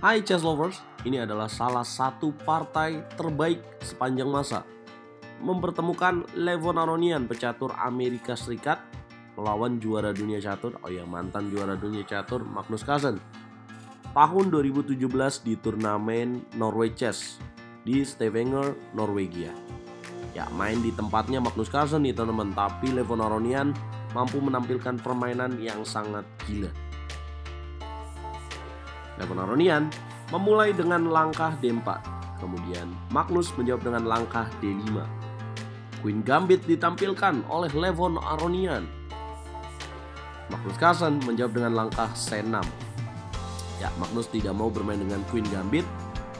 Hai chess lovers, ini adalah salah satu partai terbaik sepanjang masa. Mempertemukan Levon Aronian, pecatur Amerika Serikat, melawan juara dunia catur, mantan juara dunia catur Magnus Carlsen. Tahun 2017 di turnamen Norway Chess di Stavanger, Norwegia. Ya, main di tempatnya Magnus Carlsen nih teman-teman, tapi Levon Aronian mampu menampilkan permainan yang sangat gila. Levon Aronian memulai dengan langkah D4, kemudian Magnus menjawab dengan langkah D5. Queen Gambit ditampilkan oleh Levon Aronian. Magnus Carlsen menjawab dengan langkah C6. Ya, Magnus tidak mau bermain dengan Queen Gambit.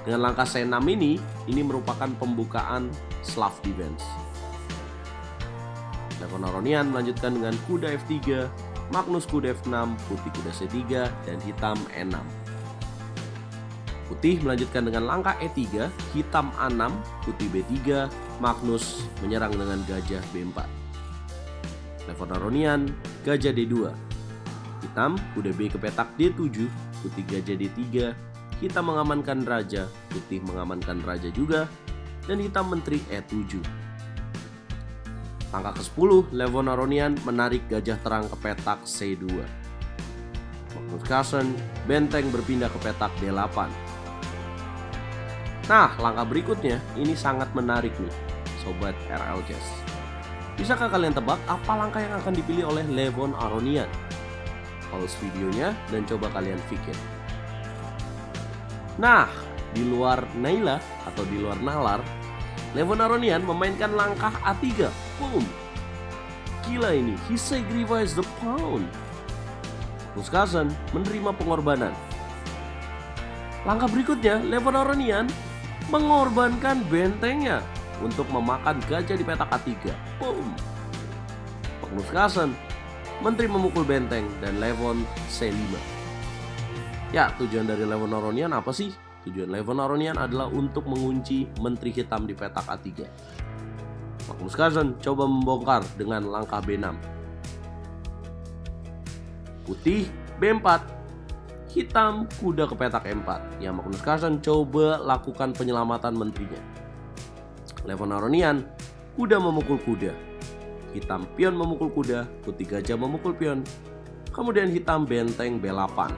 Dengan langkah C6 ini merupakan pembukaan Slav defense. Levon Aronian melanjutkan dengan kuda F3, Magnus kuda F6, putih kuda C3, dan hitam E6. Putih melanjutkan dengan langkah E3, hitam A6, putih B3, Magnus menyerang dengan gajah B4. Levon Aronian, gajah D2. Hitam, kuda B ke petak D7, putih gajah D3, hitam mengamankan raja, putih mengamankan raja juga, dan hitam menteri E7. Langkah ke-10, Levon Aronian menarik gajah terang ke petak C2. Magnus Carlsen, benteng berpindah ke petak D8. Nah, langkah berikutnya ini sangat menarik nih, sobat RL Chess. Bisakah kalian tebak apa langkah yang akan dipilih oleh Levon Aronian? Pause videonya dan coba kalian pikir. Nah, di luar Naila atau di luar nalar, Levon Aronian memainkan langkah A3. Boom. Gila ini, he sacrificed the pawn. Magnus Carlsen menerima pengorbanan. Langkah berikutnya, Levon Aronian mengorbankan bentengnya untuk memakan gajah di petak A3. Boom. Magnus Carlsen, menteri memukul benteng, dan Levon C5. Ya, tujuan dari Levon Aronian apa sih? Tujuan Levon Aronian adalah untuk mengunci menteri hitam di petak A3. Magnus Carlsen coba membongkar dengan langkah B6. Putih B4. Hitam kuda ke petak E4. Ya, Magnus Carlsen coba lakukan penyelamatan menterinya. Levon Aronian, kuda memukul kuda. Hitam pion memukul kuda, putih gajah memukul pion. Kemudian hitam benteng B8.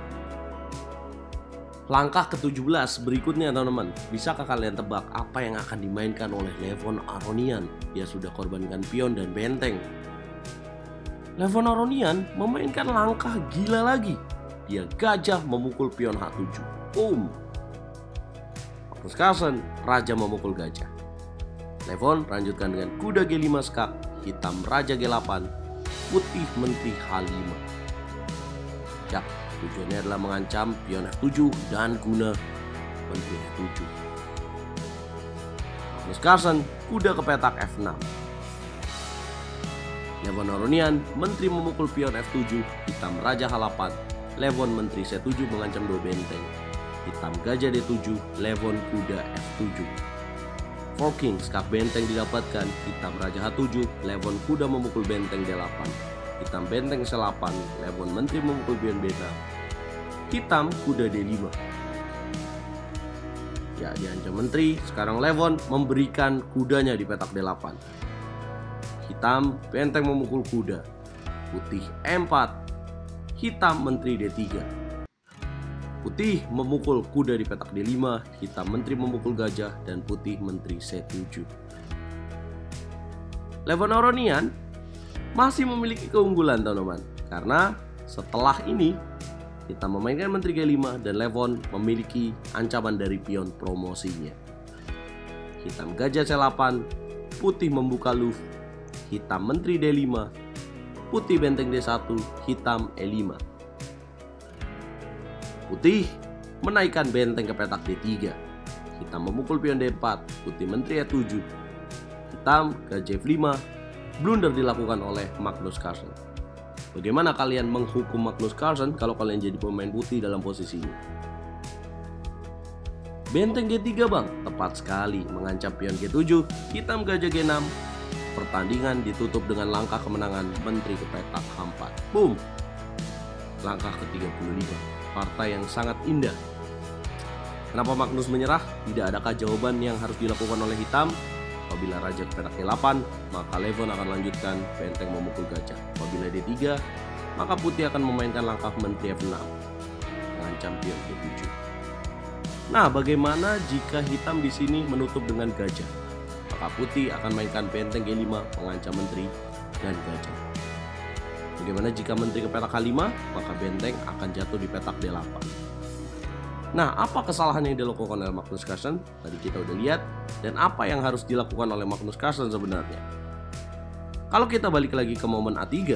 Langkah ke-17 berikutnya teman-teman. Bisakah kalian tebak apa yang akan dimainkan oleh Levon Aronian? Dia sudah korbankan pion dan benteng. Levon Aronian memainkan langkah gila lagi. Dia gajah memukul pion H7. Boom. Magnus Carlsen, raja memukul gajah. Levon lanjutkan dengan kuda G5 skak, hitam raja G8, putih menteri H5. Ya, tujuannya adalah mengancam pion F7 dan guna menteri F7. Magnus Carlsen, kuda ke petak F6. Levon Aronian, menteri memukul pion F7, hitam raja H8. Levon menteri C7 mengancam dua benteng. Hitam gajah D7, Levon kuda F7. Forking, skak benteng didapatkan. Hitam raja H7, Levon kuda memukul benteng D8. Hitam benteng C8, Levon menteri memukul pion B6. Hitam kuda D5. Ya, diancam menteri. Sekarang Levon memberikan kudanya di petak D8. Hitam benteng memukul kuda. Putih E4. Hitam menteri D3. Putih memukul kuda di petak D5, hitam menteri memukul gajah, dan putih menteri C7. Levon Aronian masih memiliki keunggulan teman-teman, karena setelah ini hitam memainkan menteri G5 dan Levon memiliki ancaman dari pion promosinya. Hitam gajah C8, putih membuka loop, hitam menteri D5, putih benteng D1, hitam E5. Putih menaikkan benteng ke petak D3. Hitam memukul pion D4, putih menteri E7. Hitam gajah F5. Blunder dilakukan oleh Magnus Carlsen. Bagaimana kalian menghukum Magnus Carlsen kalau kalian jadi pemain putih dalam posisi ini? Benteng G3 bang, tepat sekali, mengancam pion G7, hitam gajah G6. Pertandingan ditutup dengan langkah kemenangan menteri ke petak H4. Boom. Langkah ke-35, partai yang sangat indah. Kenapa Magnus menyerah? Tidak adakah jawaban yang harus dilakukan oleh hitam? Apabila raja ke perak D8, maka Levon akan lanjutkan benteng memukul gajah. Apabila D3, maka putih akan memainkan langkah menteri F6, mengancam pion G7. Nah, bagaimana jika hitam di sini menutup dengan gajah? Maka putih akan mainkan benteng G5, mengancam menteri dan gajah. Bagaimana jika menteri ke petak H5? Maka benteng akan jatuh di petak D8. Nah, apa kesalahan yang dilakukan oleh Magnus Carlsen? Tadi kita udah lihat. Dan apa yang harus dilakukan oleh Magnus Carlsen sebenarnya? Kalau kita balik lagi ke momen A3,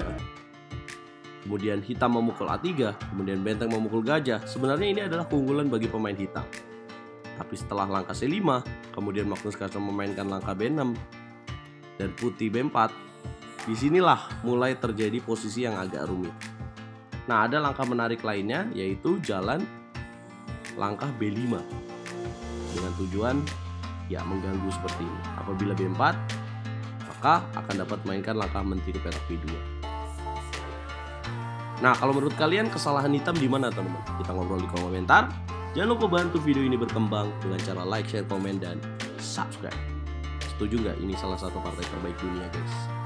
kemudian hitam memukul A3, kemudian benteng memukul gajah, sebenarnya ini adalah keunggulan bagi pemain hitam. Tapi setelah langkah C5, kemudian Magnus Carlsen memainkan langkah B6, dan putih B4, disinilah mulai terjadi posisi yang agak rumit. Nah, ada langkah menarik lainnya, yaitu jalan langkah B5 dengan tujuan ya mengganggu seperti ini. Apabila B4, maka akan dapat mainkan langkah menteri ke petak B2. Nah, kalau menurut kalian kesalahan hitam di mana, teman-teman? Kita ngobrol di kolom komentar. Jangan lupa bantu video ini berkembang dengan cara like, share, komen, dan subscribe. Setuju nggak ini salah satu partai terbaik dunia, guys?